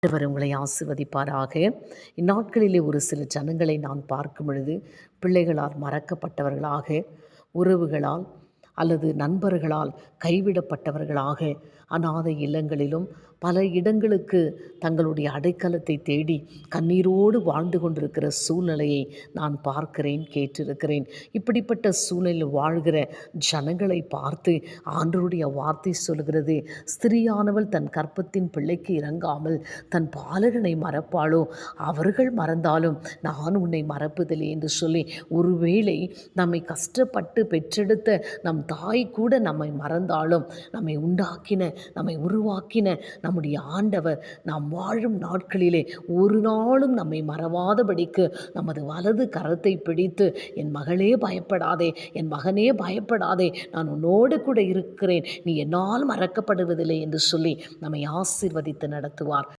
ஆண்டவர் உங்களை ஆசிர்வதிப்பாராக. இந்நாட்களிலே ஒரு சில ஜனங்களை நான் பார்க்கும் பொழுது, பிள்ளைகளால் மறக்கப்பட்டவர்களாக, உறவுகளால் அல்லது நண்பர்களால் கைவிடப்பட்டவர்களாக, அநாதை இல்லங்களிலும் பல இடங்களுக்கு தங்களுடைய அடைக்கலத்தை தேடி கண்ணீரோடு வாழ்ந்து கொண்டிருக்கிற சூழ்நிலையை நான் பார்க்கிறேன், கேட்டிருக்கிறேன். இப்படிப்பட்ட சூழ்நிலையில் வாழ்கிற ஜனங்களை பார்த்து ஆண்டவருடைய வார்த்தை சொல்கிறது, ஸ்திரியானவள் தன் கர்ப்பத்தின் பிள்ளைக்கு இறங்காமல் தன் பாலகனை மறப்பாளோ? அவர்கள் மறந்தாலும் நான் உன்னை மறப்பதில்லை என்று சொல்லி, ஒருவேளை நம்மை கஷ்டப்பட்டு பெற்றெடுத்த நம் தாய் கூட நம்மை மறந்தாலும், நம்மை உண்டாக்கின, நம்மை உருவாக்கின நம்முடைய ஆண்டவர் நாம் வாழும் நாட்களிலே ஒரு நாளும் நம்மை மறவாதபடிக்கு நமது வலது கரத்தை பிடித்து, என் மகளே பயப்படாதே, என் மகனே பயப்படாதே, நான் உன்னோடு கூட இருக்கிறேன், நீ என்னால் மறக்கப்படுவதில்லை என்று சொல்லி நம்மை ஆசீர்வதித்து நடத்துவார்.